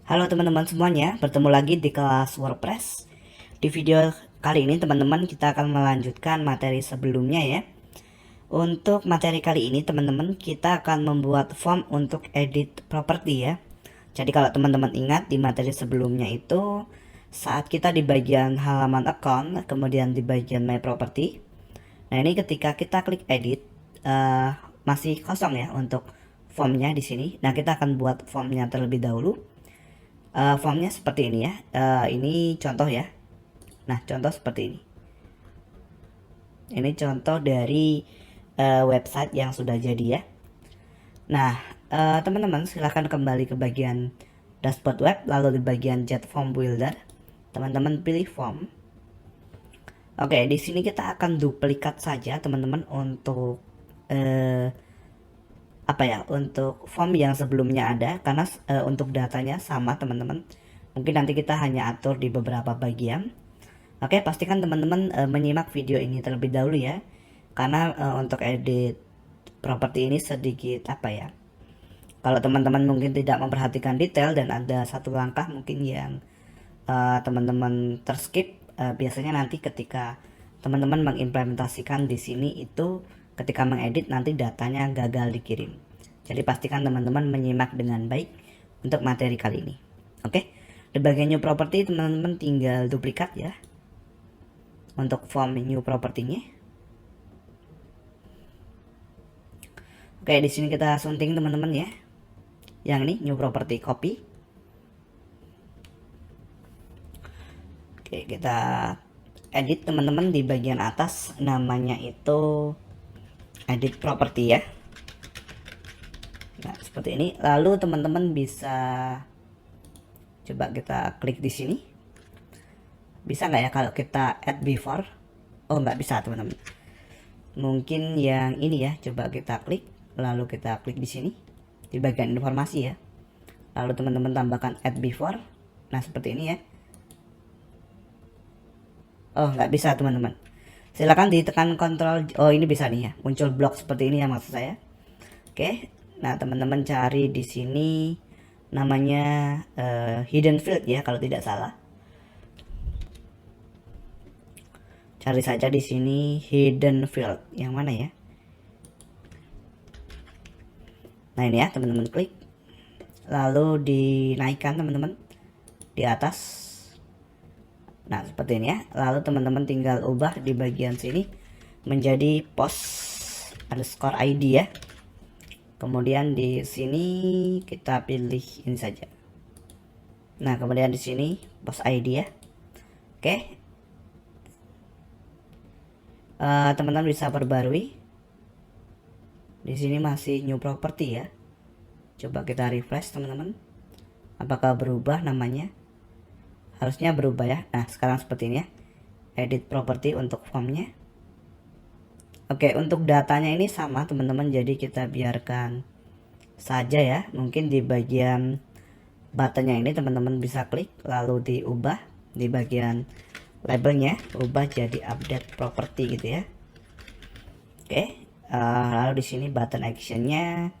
Halo teman-teman semuanya, bertemu lagi di kelas WordPress. Di video kali ini teman-teman kita akan melanjutkan materi sebelumnya ya. Untuk materi kali ini teman-teman kita akan membuat form untuk edit properti ya. Jadi kalau teman-teman ingat di materi sebelumnya itu saat kita di bagian halaman account, kemudian di bagian my property. Nah ini ketika kita klik edit masih kosong ya untuk formnya di sini. Nah kita akan buat formnya terlebih dahulu. Formnya seperti ini ya. Ini contoh ya. Nah, contoh seperti ini. Ini contoh dari website yang sudah jadi ya. Nah, teman-teman silahkan kembali ke bagian dashboard web, lalu di bagian Get Form Builder, teman-teman pilih form. Oke, di sini kita akan duplikat saja teman-teman untuk untuk form yang sebelumnya ada, karena untuk datanya sama teman-teman. Mungkin nanti kita hanya atur di beberapa bagian. Oke, pastikan teman-teman menyimak video ini terlebih dahulu ya, karena untuk edit properti ini sedikit kalau teman-teman mungkin tidak memperhatikan detail dan ada satu langkah mungkin yang teman-teman terskip, biasanya nanti ketika teman-teman mengimplementasikan di sini itu ketika mengedit nanti datanya gagal dikirim. Jadi pastikan teman-teman menyimak dengan baik untuk materi kali ini. Oke, di bagian new property teman-teman tinggal duplikat ya untuk form new propertinya. Oke, di sini kita sunting teman-teman ya. Yang ini new property copy. Oke, kita edit teman-teman di bagian atas, namanya itu edit property ya. Nah, seperti ini. Lalu teman-teman bisa coba kita klik di sini. Bisa nggak ya kalau kita add before? Oh, nggak bisa teman-teman. Mungkin yang ini ya, coba kita klik, lalu kita klik di sini di bagian informasi ya. Lalu teman-teman tambahkan add before. Nah, seperti ini ya. Oh, nggak bisa teman-teman. Silakan ditekan kontrol. Oh, ini bisa nih ya, muncul blok seperti ini ya maksud saya. Oke, nah teman-teman cari di sini namanya hidden field ya kalau tidak salah. Cari saja di sini hidden field yang mana ya. Nah ini ya teman-teman, klik, lalu dinaikkan teman-teman di atas. Nah seperti ini ya. Lalu teman-teman tinggal ubah di bagian sini menjadi post underscore ID ya. Kemudian di sini kita pilih ini saja. Nah kemudian di sini post ID ya. Oke, teman-teman bisa perbarui. Di sini masih new property ya. Coba kita refresh teman-teman. Apakah berubah namanya? Harusnya berubah ya. Nah sekarang seperti ini ya. Edit property untuk formnya. Oke, untuk datanya ini sama teman-teman, jadi kita biarkan saja ya. Mungkin di bagian buttonnya ini teman-teman bisa klik lalu diubah di bagian labelnya, ubah jadi update property gitu ya. Oke, lalu di sini button actionnya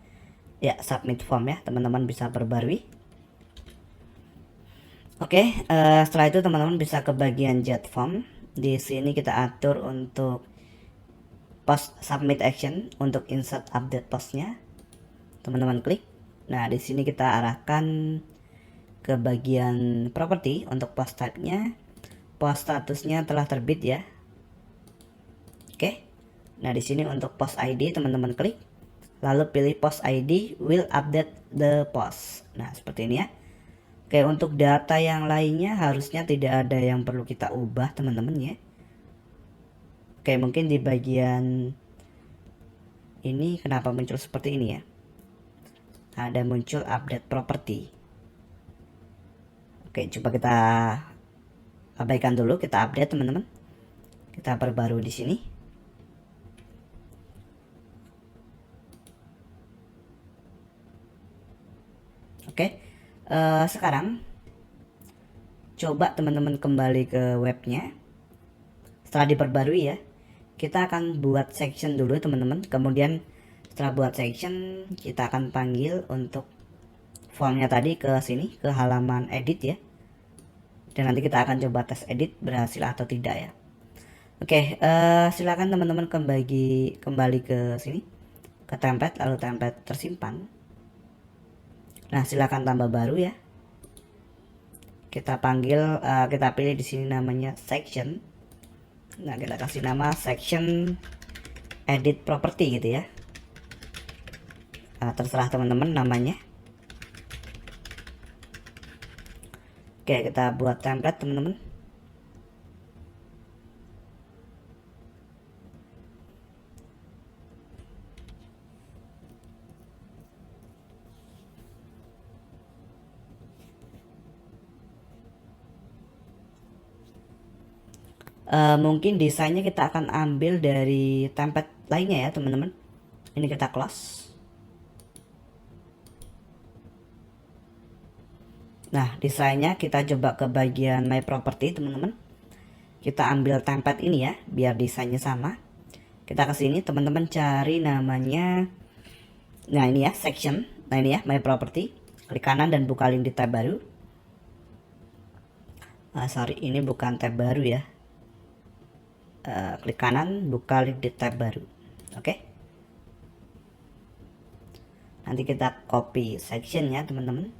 ya submit form ya, teman-teman bisa perbarui. Oke, setelah itu teman-teman bisa ke bagian get form. Di sini kita atur untuk post submit action untuk insert update postnya. Teman-teman klik. Nah, di sini kita arahkan ke bagian property untuk post type-nya. Post statusnya telah terbit ya. Oke. Nah, di sini untuk post ID teman-teman klik. Lalu pilih post ID will update the post. Nah, seperti ini ya. Oke, untuk data yang lainnya harusnya tidak ada yang perlu kita ubah teman-teman ya. Oke, mungkin di bagian ini kenapa muncul seperti ini ya. Ada muncul update property. Oke, coba kita abaikan dulu, kita update teman-teman. Kita perbarui di sini. Oke, sekarang coba teman-teman kembali ke webnya. Setelah diperbarui ya, kita akan buat section dulu teman-teman. Kemudian setelah buat section kita akan panggil untuk formnya tadi ke sini, ke halaman edit ya. Dan nanti kita akan coba tes edit berhasil atau tidak ya. Oke, silakan teman-teman kembali ke sini, ke template, lalu template tersimpan. Nah, silakan tambah baru ya. Kita panggil, kita pilih di sini namanya section. Nah, kita kasih nama section edit property gitu ya. Terserah teman-teman namanya. Oke, kita buat template teman-teman. Mungkin desainnya kita akan ambil dari template lainnya ya teman-teman. Ini kita close. Nah, desainnya kita coba ke bagian my property teman-teman. Kita ambil template ini ya, biar desainnya sama. Kita ke sini teman-teman, cari namanya, nah ini ya, section. Nah ini ya, my property. Klik kanan dan buka link di tab baru. Sorry, ini bukan tab baru ya. Klik kanan, buka link di tab baru. Oke. Nanti kita copy section ya teman-teman.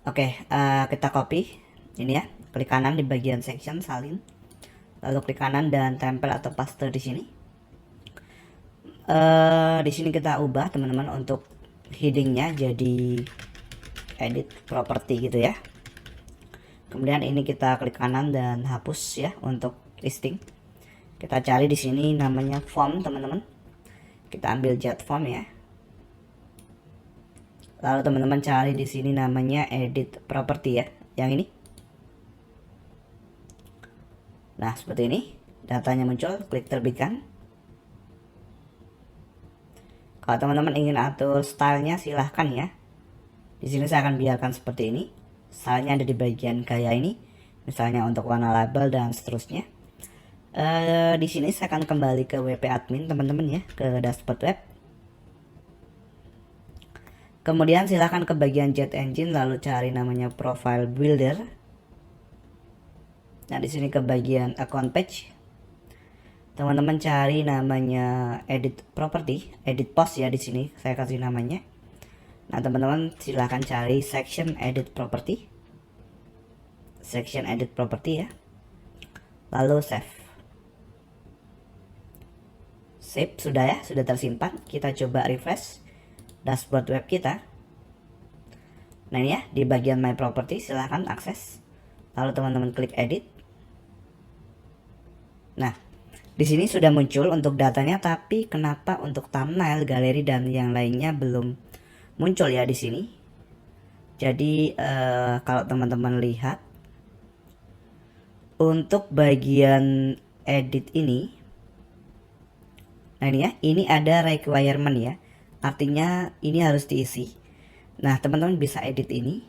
Oke, kita copy ini ya, klik kanan di bagian section salin, lalu klik kanan dan tempel atau paste di sini. Di sini kita ubah teman-teman untuk headingnya jadi edit property gitu ya. Kemudian ini kita klik kanan dan hapus ya untuk listing. Kita cari di sini namanya form teman-teman. Kita ambil jet form ya. Lalu teman-teman cari di sini namanya edit property ya, yang ini. Nah, seperti ini. Datanya muncul, klik terbitkan. Kalau teman-teman ingin atur stylenya silahkan ya. Di sini saya akan biarkan seperti ini. Stylenya ada di bagian gaya ini. Misalnya untuk warna label dan seterusnya. Di sini saya akan kembali ke WP admin teman-teman ya, ke dashboard web. Kemudian silahkan ke bagian Jet Engine lalu cari namanya Profile Builder. Nah, di sini ke bagian Account Page. Teman-teman cari namanya Edit Property, Edit Post ya di sini saya kasih namanya. Nah, teman-teman silahkan cari Section Edit Property. Section Edit Property ya. Lalu save. Save sudah ya, sudah tersimpan. Kita coba refresh dashboard web kita. Nah ini ya, di bagian my property silahkan akses. Lalu teman-teman klik edit. Nah, di sini sudah muncul untuk datanya, tapi kenapa untuk thumbnail, galeri dan yang lainnya belum muncul ya di sini. Jadi kalau teman-teman lihat untuk bagian edit ini, nah ini ya, ini ada requirement ya. Artinya ini harus diisi. Nah, teman-teman bisa edit ini.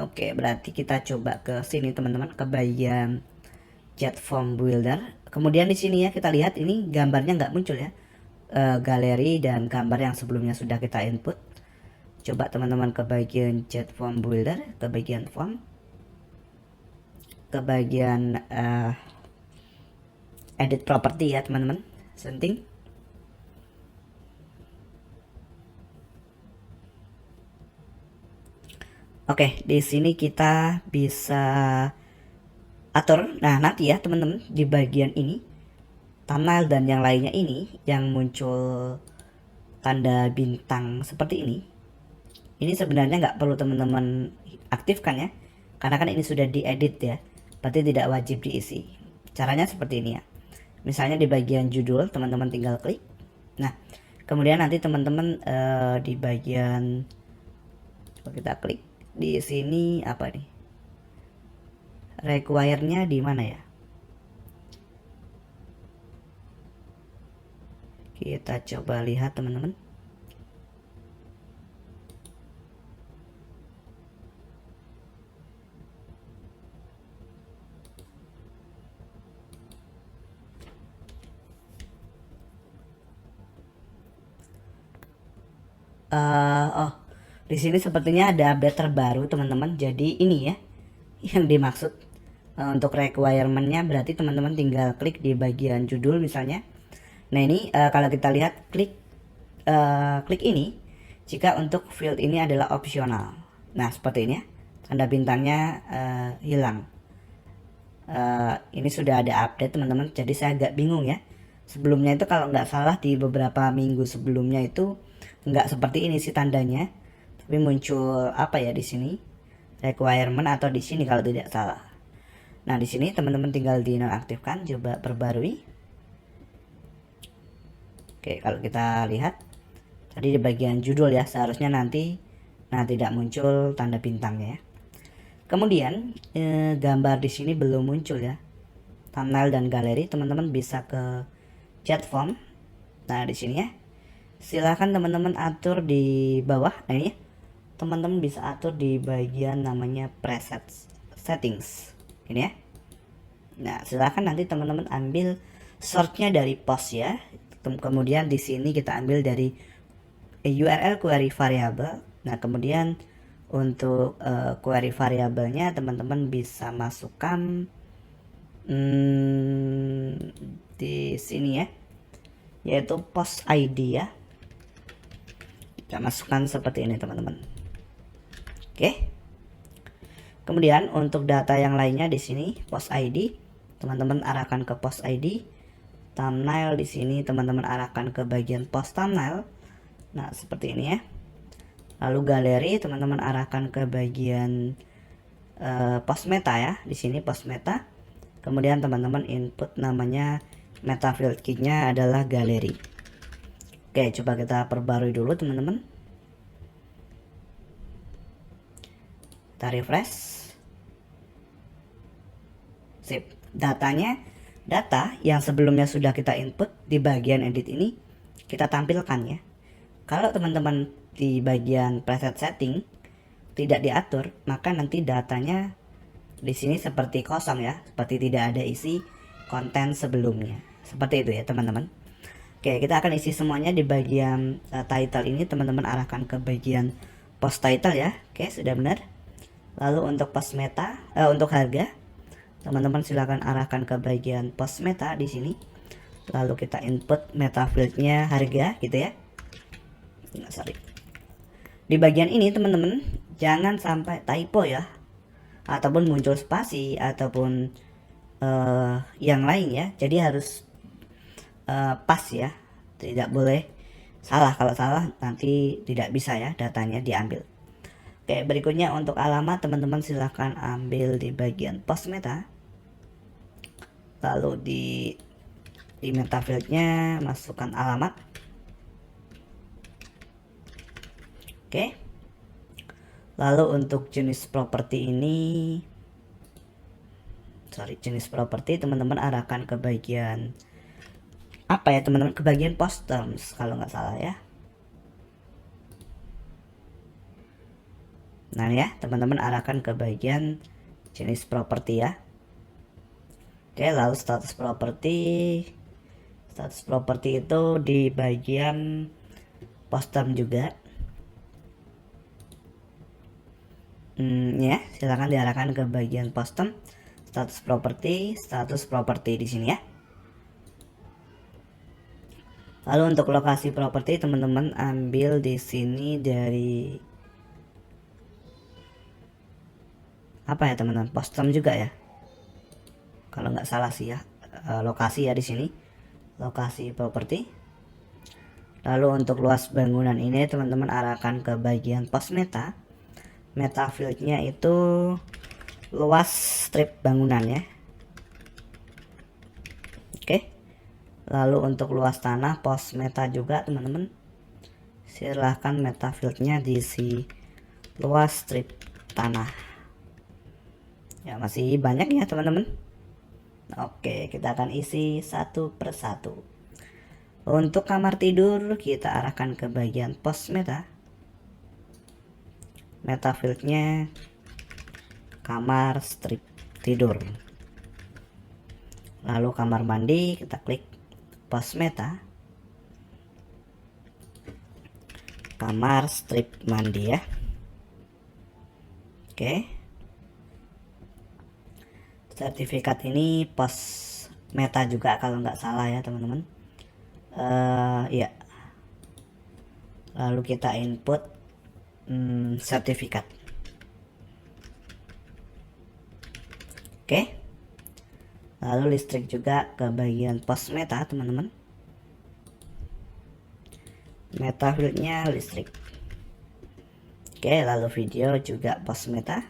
Oke, berarti kita coba ke sini teman-teman, ke bagian Jet Form Builder. Kemudian di sini ya kita lihat ini gambarnya nggak muncul ya. Galeri dan gambar yang sebelumnya sudah kita input. Coba teman-teman ke bagian Jet Form Builder, ke bagian form, ke bagian edit property ya teman-teman. Setting. Oke, di sini kita bisa atur. Nah, nanti ya teman-teman di bagian ini thumbnail dan yang lainnya ini yang muncul tanda bintang seperti ini. Ini sebenarnya nggak perlu teman-teman aktifkan ya, karena kan ini sudah diedit ya, berarti tidak wajib diisi. Caranya seperti ini ya. Misalnya di bagian judul teman-teman tinggal klik. Nah, kemudian nanti teman-teman di bagian, coba kita klik di sini apa nih, require-nya di mana ya? Kita coba lihat teman-teman. Oh, di sini sepertinya ada update terbaru teman-teman. Jadi ini ya yang dimaksud untuk requirementnya, berarti teman-teman tinggal klik di bagian judul misalnya. Nah ini kalau kita lihat klik ini jika untuk field ini adalah opsional. Nah seperti ini ya, tanda bintangnya hilang. Ini sudah ada update teman-teman, jadi saya agak bingung ya. Sebelumnya itu kalau nggak salah di beberapa minggu sebelumnya itu nggak seperti ini sih tandanya, tapi muncul apa ya di sini requirement atau di sini kalau tidak salah. Nah di sini teman-teman tinggal dinonaktifkan, coba perbarui. Oke, kalau kita lihat tadi di bagian judul ya, seharusnya nanti tidak muncul tanda bintangnya ya. Kemudian gambar di sini belum muncul ya, thumbnail dan galeri. Teman-teman bisa ke chat form. Nah di sini ya, silahkan teman-teman atur di bawah. Nah ini teman-teman bisa atur di bagian namanya preset settings ini ya. Nah silahkan nanti teman-teman ambil source-nya dari post ya. Kemudian di sini kita ambil dari URL query variable. Nah kemudian untuk query variabelnya teman-teman bisa masukkan di sini ya, yaitu post ID ya. Kita masukkan seperti ini teman-teman. Oke. Kemudian untuk data yang lainnya di sini post ID, teman-teman arahkan ke post ID. Thumbnail di sini teman-teman arahkan ke bagian post thumbnail. Nah seperti ini ya. Lalu galeri teman-teman arahkan ke bagian post meta ya, di sini post meta. Kemudian teman-teman input namanya meta field key-nya adalah galeri. Oke, coba kita perbarui dulu teman-teman. Kita refresh. Sip. Data yang sebelumnya sudah kita input di bagian edit ini kita tampilkan ya. Kalau teman-teman di bagian preset setting tidak diatur, maka nanti datanya di sini seperti kosong ya, seperti tidak ada isi konten sebelumnya. Seperti itu ya teman-teman. Oke, kita akan isi semuanya di bagian title ini. Teman-teman arahkan ke bagian post title ya. Oke, sudah benar. Lalu untuk post meta, untuk harga, teman-teman silakan arahkan ke bagian post meta di sini. Lalu kita input meta fieldnya harga gitu ya. Nah, sorry. Di bagian ini teman-teman jangan sampai typo ya, ataupun muncul spasi ataupun yang lain ya. Jadi harus pas ya, tidak boleh salah. Kalau salah nanti tidak bisa ya datanya diambil. Oke, berikutnya untuk alamat teman-teman silahkan ambil di bagian post meta. Lalu di meta fieldnya masukkan alamat. Oke. Lalu untuk jenis properti ini, jenis properti teman-teman arahkan ke bagian apa ya teman-teman, ke bagian post terms kalau nggak salah ya. Nah ya teman-teman arahkan ke bagian jenis properti ya. Oke, lalu status properti itu di bagian post term juga. Ya, silakan diarahkan ke bagian post term, status properti di sini ya. Lalu untuk lokasi properti teman-teman ambil di sini dari apa ya teman-teman, post term juga ya. Kalau nggak salah sih ya, lokasi ya di sini, lokasi properti. Lalu untuk luas bangunan ini teman-teman arahkan ke bagian post meta. Meta fieldnya itu luas strip bangunan ya. Oke. Lalu untuk luas tanah post meta juga teman-teman, silahkan meta fieldnya diisi luas strip tanah ya. Masih banyak ya teman-teman. Oke, kita akan isi satu persatu. Untuk kamar tidur kita arahkan ke bagian post meta. Meta fieldnya kamar strip tidur. Lalu kamar mandi kita klik post meta. Kamar strip mandi ya. Oke. Sertifikat ini post meta juga kalau nggak salah ya teman-teman. Ya. Lalu kita input sertifikat. Oke. Lalu listrik juga ke bagian post meta teman-teman. Meta fieldnya listrik. Oke, lalu video juga post meta.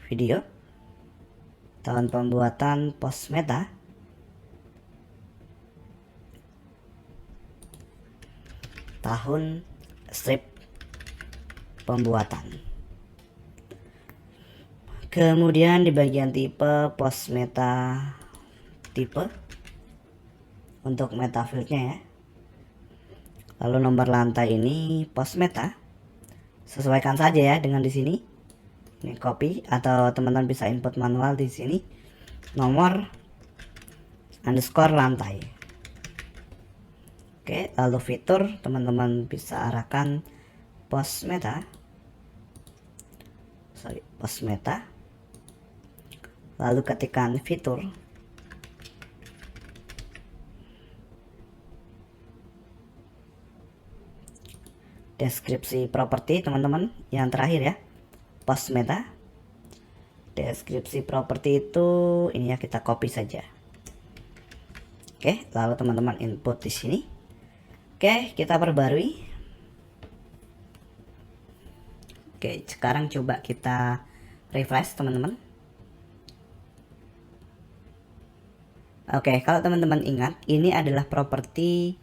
Video. Tahun pembuatan post meta. Tahun strip pembuatan. Kemudian di bagian tipe post meta tipe untuk meta fieldnya ya. Lalu nomor lantai ini post meta. Sesuaikan saja ya dengan di sini. Ini copy atau teman-teman bisa input manual di sini. Nomor underscore lantai. Oke, lalu fitur teman-teman bisa arahkan post meta. Post meta. Lalu ketikkan fitur. Deskripsi properti teman-teman yang terakhir ya. Post meta. Deskripsi properti itu ini ya, kita copy saja. Oke, lalu teman-teman input di sini. Oke, kita perbarui. Oke, sekarang coba kita refresh teman-teman. Oke, kalau teman-teman ingat, ini adalah properti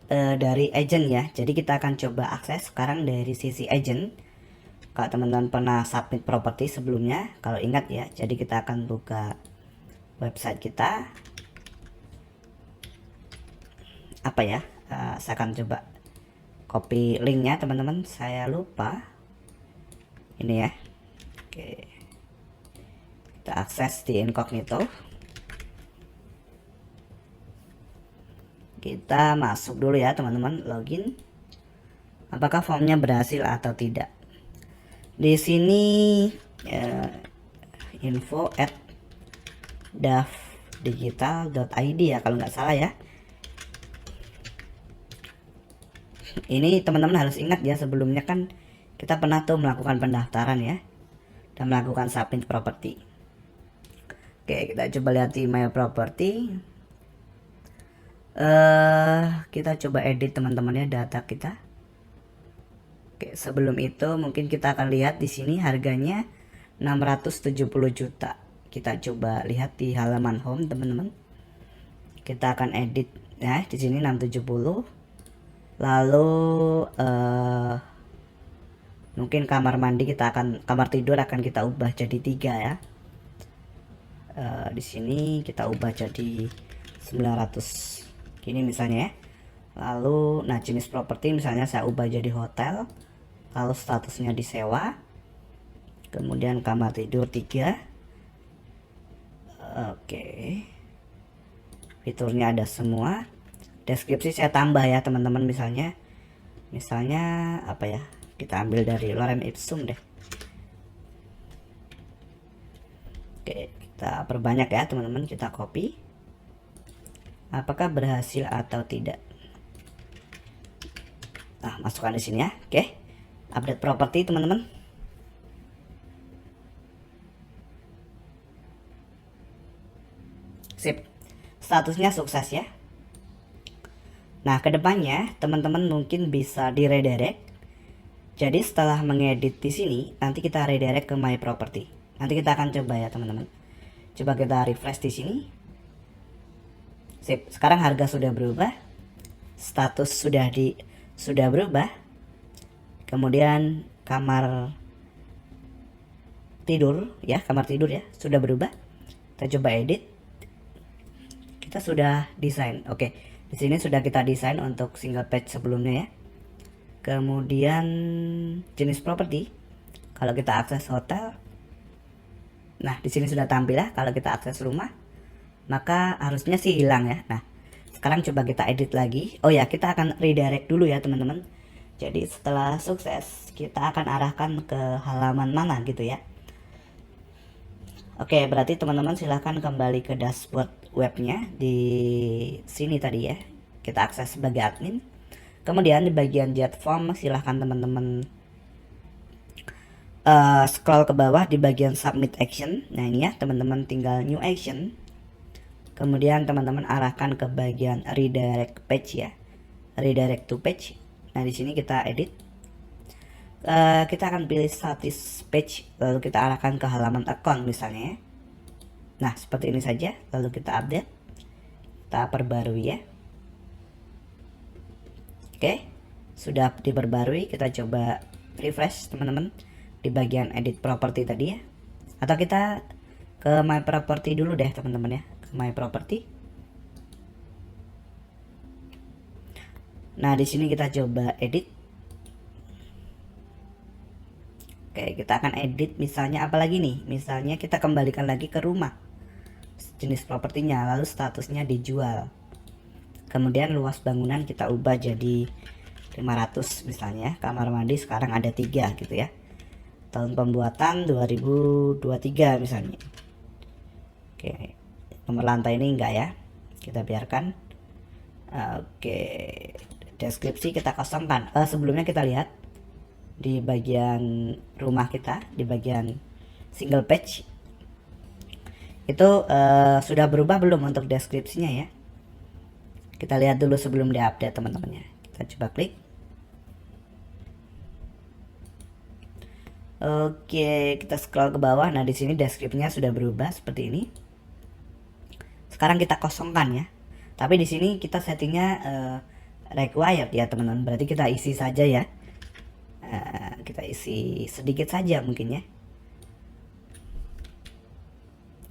dari agent ya. Jadi kita akan coba akses sekarang dari sisi agent. Kalau teman-teman pernah submit properti sebelumnya, kalau ingat ya, jadi kita akan buka website kita. Apa ya? Saya akan coba copy linknya teman-teman. Saya lupa. Ini ya. Oke. Kita akses di incognito. Kita masuk dulu ya teman-teman, login. Apakah formnya berhasil atau tidak? Di sini info at davdigital.id ya kalau nggak salah ya. Ini teman-teman harus ingat ya, sebelumnya kan kita pernah tuh melakukan pendaftaran ya dan melakukan submit properti. Oke, kita coba lihat di my property. Kita coba edit teman-teman ya data kita. Oke, sebelum itu mungkin kita akan lihat di sini harganya 670 juta. Kita coba lihat di halaman home teman-teman. Kita akan edit ya di sini 670. Lalu mungkin kamar mandi kamar tidur akan kita ubah jadi 3 ya. Di sini kita ubah jadi 900 gini misalnya ya. Lalu nah jenis properti misalnya saya ubah jadi hotel, lalu statusnya disewa, kemudian kamar tidur 3. Oke, fiturnya ada semua. Deskripsi saya tambah ya teman-teman, misalnya apa ya, kita ambil dari Lorem Ipsum deh. Oke, kita perbanyak ya teman-teman, kita copy. Apakah berhasil atau tidak? Nah, masukkan di sini ya. Oke, update properti teman-teman. Sip, statusnya sukses ya. Nah, kedepannya teman-teman mungkin bisa di redirect. Jadi setelah mengedit di sini, nanti kita redirect ke my property. Nanti kita akan coba ya teman-teman. Coba kita refresh di sini. Sip, sekarang harga sudah berubah, status sudah berubah, kemudian kamar tidur ya sudah berubah. Kita coba edit. kita sudah desain. Oke, di sini sudah kita desain untuk single page sebelumnya ya. Kemudian jenis properti, kalau kita akses hotel, nah di sini sudah tampil ya. Kalau kita akses rumah, maka harusnya sih hilang ya. Nah, sekarang coba kita edit lagi. Oh ya, kita akan redirect dulu ya teman-teman. Jadi setelah sukses, kita akan arahkan ke halaman mana gitu ya. Oke, berarti teman-teman silahkan kembali ke dashboard webnya di sini tadi ya. Kita akses sebagai admin. Kemudian di bagian jet form silahkan teman-teman scroll ke bawah di bagian submit action. Nah ini ya teman-teman, tinggal new action. Kemudian teman-teman arahkan ke bagian redirect page ya, redirect to page. Nah di sini kita edit. Kita akan pilih status page, lalu kita arahkan ke halaman account misalnya ya. Nah seperti ini saja, lalu kita update, kita perbarui ya. Oke, sudah diperbarui. Kita coba refresh teman-teman di bagian edit property tadi ya, atau kita ke my property dulu deh teman-teman ya, ke my property. Nah di sini kita coba edit. Oke, kita akan edit misalnya apa lagi nih? Misalnya kita kembalikan lagi ke rumah, jenis propertinya, lalu statusnya dijual. Kemudian luas bangunan kita ubah jadi 500 misalnya. Kamar mandi sekarang ada 3 gitu ya. Tahun pembuatan 2023 misalnya. Oke, nomor lantai ini enggak ya, kita biarkan. Oke, deskripsi kita kosongkan. Sebelumnya kita lihat di bagian rumah kita, di bagian single page itu sudah berubah belum untuk deskripsinya ya. Kita lihat dulu sebelum diupdate teman-temannya. Kita coba klik. Oke, kita scroll ke bawah. Nah di sini deskripsinya sudah berubah seperti ini. Sekarang kita kosongkan ya. Tapi di sini kita settingnya required ya teman-teman. Berarti kita isi saja ya. Kita isi sedikit saja mungkin ya.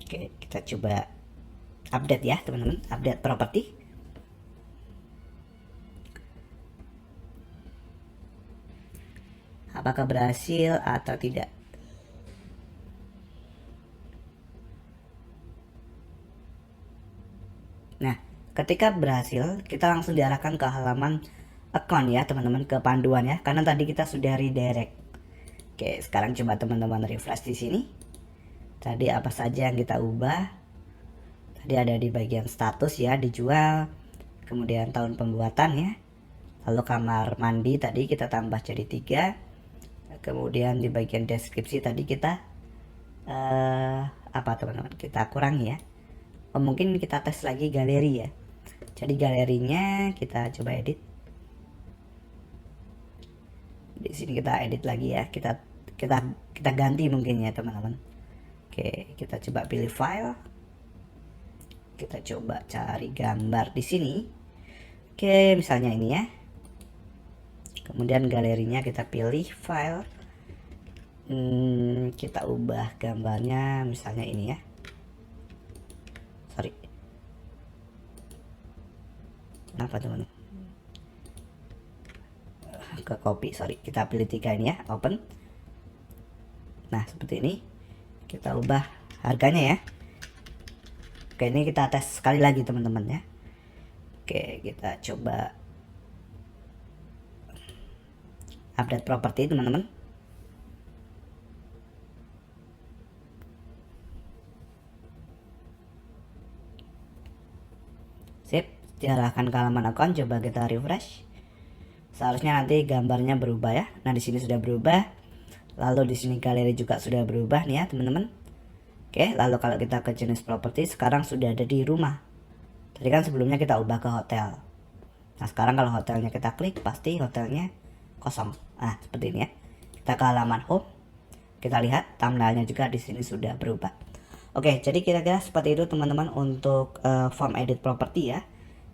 Oke, kita coba update ya teman-teman, update property. Apakah berhasil atau tidak? Nah, ketika berhasil, kita langsung diarahkan ke halaman account ya teman-teman, ke panduan ya, karena tadi kita sudah redirect. Oke, sekarang coba teman-teman refresh di sini. Tadi apa saja yang kita ubah? Tadi ada di bagian status ya, dijual, kemudian tahun pembuatan ya, lalu kamar mandi tadi kita tambah jadi 3, kemudian di bagian deskripsi tadi kita apa teman-teman, kita kurangi ya. Mungkin kita tes lagi galeri ya. Jadi galerinya kita coba edit. Di sini kita edit lagi ya. Kita ganti mungkin ya teman-teman. Oke, kita coba pilih file. Kita coba cari gambar di sini. Oke, misalnya ini ya. Kemudian galerinya kita pilih file. Kita ubah gambarnya misalnya ini ya. Sorry. Kenapa teman-teman? Ke copy, sorry, kita pilih 3 ini ya, open. Nah seperti ini, kita ubah harganya ya. Oke, ini kita tes sekali lagi teman-teman ya. Oke, kita coba update properti teman-teman. Sip, diarahkan ke halaman account. Coba kita refresh. Seharusnya nanti gambarnya berubah ya. Nah di sini sudah berubah. Lalu di sini galeri juga sudah berubah nih ya teman-teman. Oke, lalu kalau kita ke jenis properti, sekarang sudah ada di rumah. Tadi kan sebelumnya kita ubah ke hotel. Nah sekarang kalau hotelnya kita klik, pasti hotelnya kosong. Nah seperti ini ya. Kita ke halaman home. Kita lihat thumbnailnya juga di sini sudah berubah. Oke, jadi kira-kira seperti itu teman-teman untuk form edit properti ya.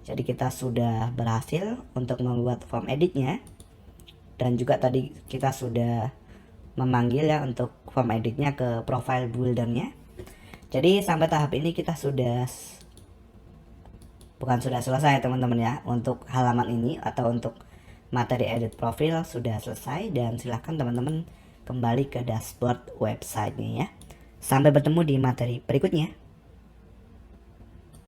Jadi kita sudah berhasil untuk membuat form editnya, dan juga tadi kita sudah memanggil ya untuk form editnya ke profile buildernya. Jadi sampai tahap ini kita sudah bukan sudah selesai teman-teman ya. Untuk halaman ini atau untuk materi edit profil sudah selesai, dan silahkan teman-teman kembali ke dashboard websitenya ya. Sampai bertemu di materi berikutnya.